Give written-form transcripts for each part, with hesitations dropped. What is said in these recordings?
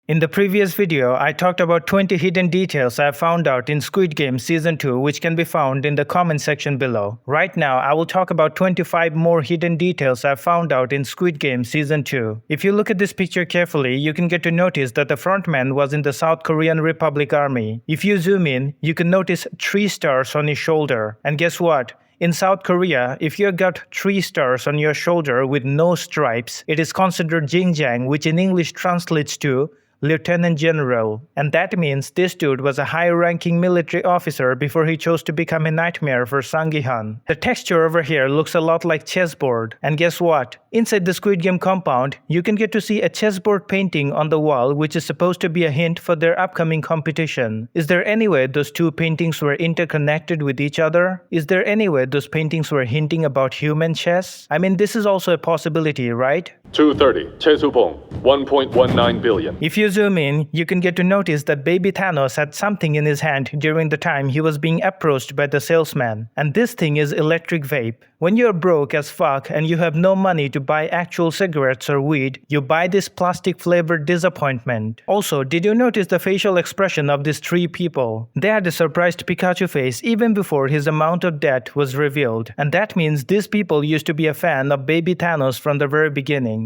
In the previous video, I talked about 20 hidden details I found out in Squid Game Season 2 which can be found in the comment section below. Right now, I will talk about 25 more hidden details I found out in Squid Game Season 2. If you look at this picture carefully, you can get to notice that the frontman was in the South Korean Republic Army. If you zoom in, you can notice 3 stars on his shoulder. And guess what? In South Korea, if you got 3 stars on your shoulder with no stripes, it is considered jinjang, which in English translates to Lieutenant General, and that means this dude was a high-ranking military officer before he chose to become a nightmare for Sang-gi-han. The texture over here looks a lot like chessboard, and guess what? Inside the Squid Game compound, you can get to see a chessboard painting on the wall which is supposed to be a hint for their upcoming competition. Is there any way those two paintings were interconnected with each other? Is there any way those paintings were hinting about human chess? I mean, this is also a possibility, right? 230, Chesupong, 1.19 billion. If you zoom in, you can get to notice that baby Thanos had something in his hand during the time he was being approached by the salesman. And this thing is electric vape. When you're broke as fuck and you have no money to buy actual cigarettes or weed, you buy this plastic-flavored disappointment. Also, did you notice the facial expression of these 3 people? They had a surprised Pikachu face even before his amount of debt was revealed. And that means these people used to be a fan of baby Thanos from the very beginning.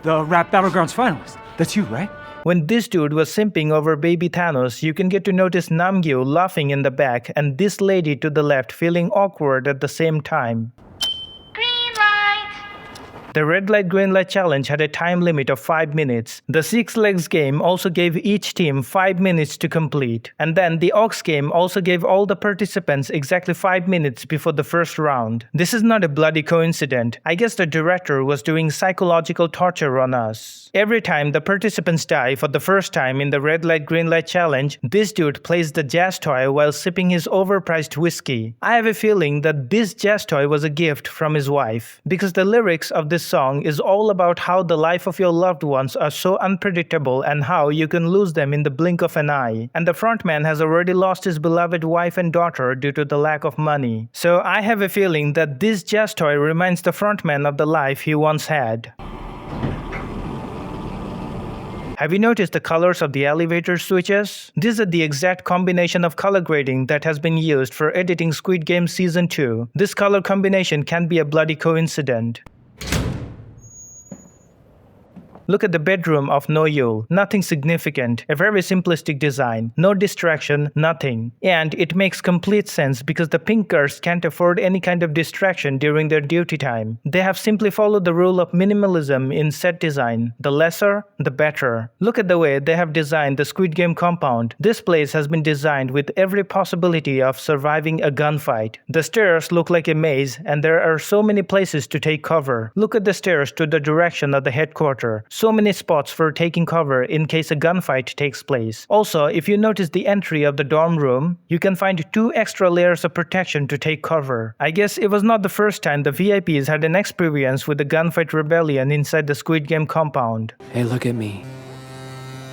The Rap Battlegrounds finalist. That's you, right? When this dude was simping over baby Thanos, you can get to notice Namgyu laughing in the back and this lady to the left feeling awkward at the same time. The red light green light challenge had a time limit of 5 minutes. The 6 legs game also gave each team 5 minutes to complete. And then the Ox game also gave all the participants exactly 5 minutes before the first round. This is not a bloody coincidence. I guess the director was doing psychological torture on us. Every time the participants die for the first time in the red light green light challenge, this dude plays the jazz toy while sipping his overpriced whiskey. I have a feeling that this jazz toy was a gift from his wife, because the lyrics of this song is all about how the life of your loved ones are so unpredictable and how you can lose them in the blink of an eye. And the frontman has already lost his beloved wife and daughter due to the lack of money. So I have a feeling that this jazz toy reminds the frontman of the life he once had. Have you noticed the colors of the elevator switches? These are the exact combination of color grading that has been used for editing Squid Game Season 2. This color combination can be a bloody coincidence. Look at the bedroom of No Yul. Nothing significant, a very simplistic design, no distraction, nothing. And it makes complete sense because the pink girls can't afford any kind of distraction during their duty time. They have simply followed the rule of minimalism in set design. The lesser, the better. Look at the way they have designed the Squid Game compound. This place has been designed with every possibility of surviving a gunfight. The stairs look like a maze and there are so many places to take cover. Look at the stairs to the direction of the headquarters. So many spots for taking cover in case a gunfight takes place. Also, if you notice the entry of the dorm room, you can find 2 extra layers of protection to take cover. I guess it was not the first time the VIPs had an experience with the gunfight rebellion inside the Squid Game compound. Hey, look at me.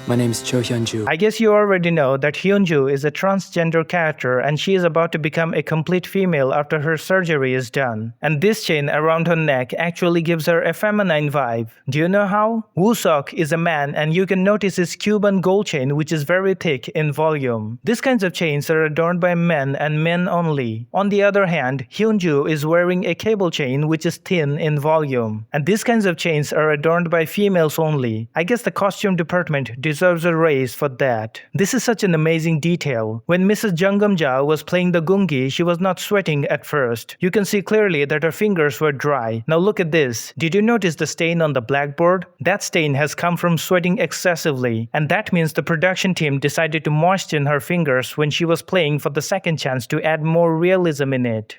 My name's Cho Hyun-ju. I guess you already know that Hyun-ju is a transgender character and she is about to become a complete female after her surgery is done. And this chain around her neck actually gives her a feminine vibe. Do you know how? Woo-seok is a man and you can notice his Cuban gold chain which is very thick in volume. These kinds of chains are adorned by men and men only. On the other hand, Hyun-ju is wearing a cable chain which is thin in volume. And these kinds of chains are adorned by females only. I guess the costume department deserves a raise for that. This is such an amazing detail. When Mrs. Jungam-ja was playing the gungi, she was not sweating at first. You can see clearly that her fingers were dry. Now look at this. Did you notice the stain on the blackboard? That stain has come from sweating excessively. And that means the production team decided to moisten her fingers when she was playing for the second chance to add more realism in it.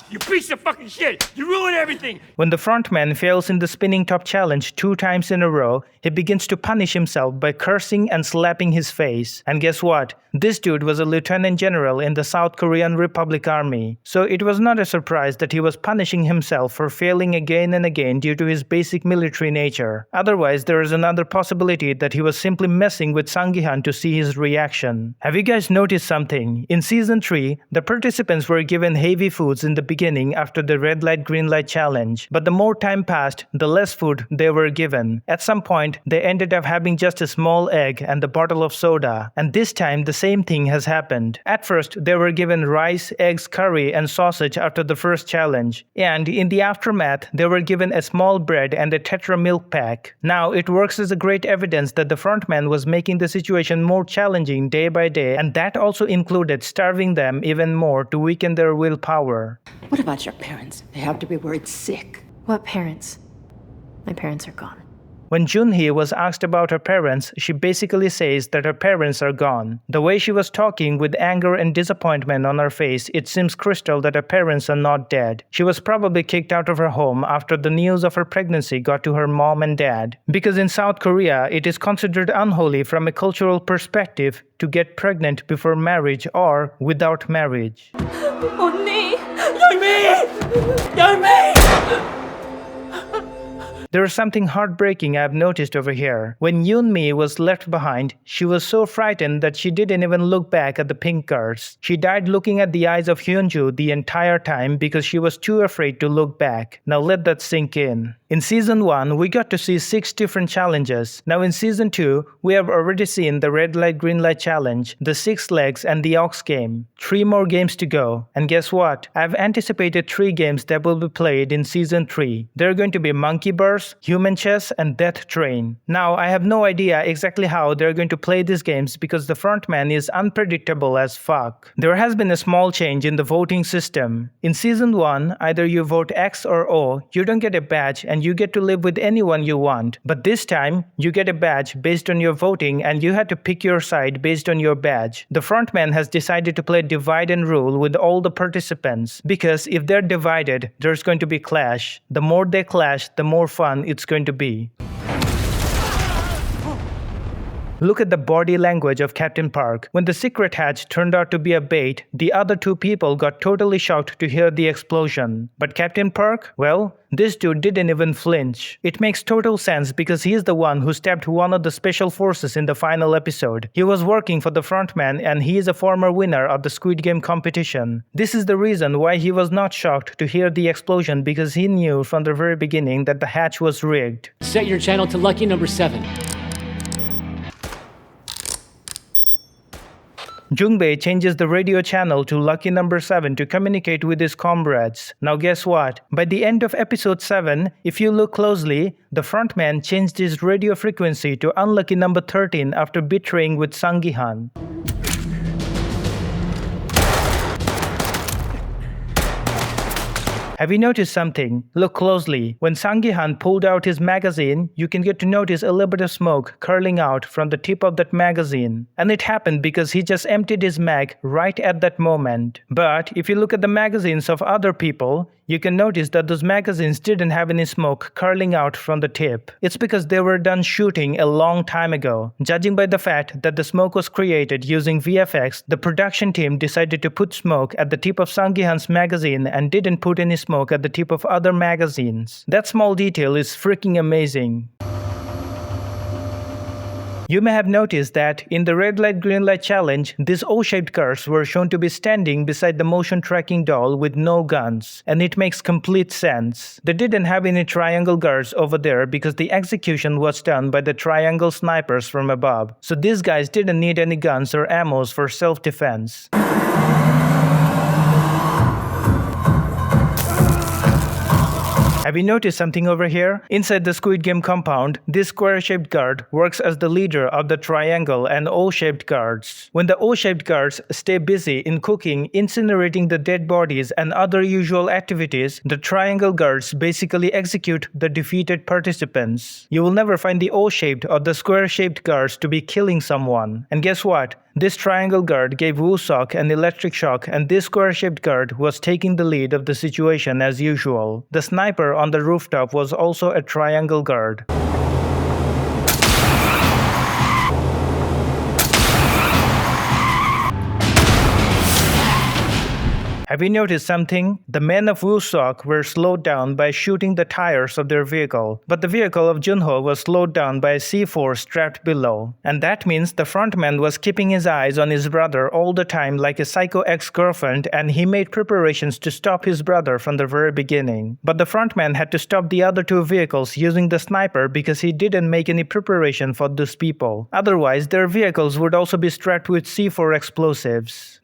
You piece of fucking shit! You ruined everything! When the frontman fails in the spinning top challenge 2 times in a row, he begins to punish himself by cursing and slapping his face. And guess what? This dude was a lieutenant general in the South Korean Republic Army. So it was not a surprise that he was punishing himself for failing again and again due to his basic military nature. Otherwise, there is another possibility that he was simply messing with Sang-gi-han to see his reaction. Have you guys noticed something? In Season 3, the participants were given heavy foods in the beginning after the red light green light challenge, but the more time passed, the less food they were given. At some point, they ended up having just a small small egg and the bottle of soda, and this time the same thing has happened. At first, they were given rice, eggs, curry, and sausage after the first challenge, and in the aftermath, they were given a small bread and a Tetra milk pack. Now, it works as a great evidence that the frontman was making the situation more challenging day by day, and that also included starving them even more to weaken their willpower. What about your parents? They have to be worried sick. What parents? My parents are gone. When Junhee was asked about her parents, she basically says that her parents are gone. The way she was talking with anger and disappointment on her face, it seems crystal that her parents are not dead. She was probably kicked out of her home after the news of her pregnancy got to her mom and dad. Because in South Korea, it is considered unholy from a cultural perspective to get pregnant before marriage or without marriage. 언니! 열미! 열미! There is something heartbreaking I've noticed over here. When Yoonmi was left behind, she was so frightened that she didn't even look back at the pink girls. She died looking at the eyes of Hyunju the entire time because she was too afraid to look back. Now let that sink in. In Season 1, we got to see 6 different challenges. Now in Season 2, we have already seen the red light green light challenge, the 6 legs and the ox game. 3 more games to go. And guess what? I've anticipated 3 games that will be played in Season 3. They're going to be Monkey Bars, Human Chess, and Death Train. Now, I have no idea exactly how they're going to play these games because the frontman is unpredictable as fuck. There has been a small change in the voting system. In Season 1, either you vote X or O, you don't get a badge and you get to live with anyone you want. But this time, you get a badge based on your voting and you had to pick your side based on your badge. The frontman has decided to play divide and rule with all the participants because if they're divided, there's going to be clash. The more they clash, the more fun it's going to be. Look at the body language of Captain Park. When the secret hatch turned out to be a bait, the other 2 people got totally shocked to hear the explosion. But Captain Park? Well, this dude didn't even flinch. It makes total sense because he is the one who stabbed one of the special forces in the final episode. He was working for the frontman and he is a former winner of the Squid Game competition. This is the reason why he was not shocked to hear the explosion because he knew from the very beginning that the hatch was rigged. Set your channel to lucky number 7. Jungbei changes the radio channel to lucky number 7 to communicate with his comrades. Now guess what? By the end of episode 7, if you look closely, the frontman changed his radio frequency to unlucky number 13 after betraying with Sang-gi-han. Have you noticed something? Look closely. When Sang-gi-han pulled out his magazine, you can get to notice a little bit of smoke curling out from the tip of that magazine. And it happened because he just emptied his mag right at that moment. But if you look at the magazines of other people, you can notice that those magazines didn't have any smoke curling out from the tip. It's because they were done shooting a long time ago. Judging by the fact that the smoke was created using VFX, the production team decided to put smoke at the tip of Sang-gi-han's magazine and didn't put any smoke at the tip of other magazines. That small detail is freaking amazing. You may have noticed that in the red light green light challenge, these O-shaped cars were shown to be standing beside the motion tracking doll with no guns, and it makes complete sense. They didn't have any triangle guards over there because the execution was done by the triangle snipers from above, so these guys didn't need any guns or ammos for self-defense. Have you noticed something over here? Inside the Squid Game compound, this square-shaped guard works as the leader of the triangle and O-shaped guards. When the O-shaped guards stay busy in cooking, incinerating the dead bodies, and other usual activities, the triangle guards basically execute the defeated participants. You will never find the O-shaped or the square-shaped guards to be killing someone. And guess what? This triangle guard gave Woo-sok an electric shock and this square-shaped guard was taking the lead of the situation as usual. The sniper on the rooftop was also a triangle guard. Have you noticed something? The men of Woo-seok were slowed down by shooting the tires of their vehicle, but the vehicle of Junho was slowed down by a C4 strapped below. And that means the frontman was keeping his eyes on his brother all the time like a psycho ex-girlfriend, and he made preparations to stop his brother from the very beginning. But the frontman had to stop the other two vehicles using the sniper because he didn't make any preparation for those people. Otherwise, their vehicles would also be strapped with C4 explosives.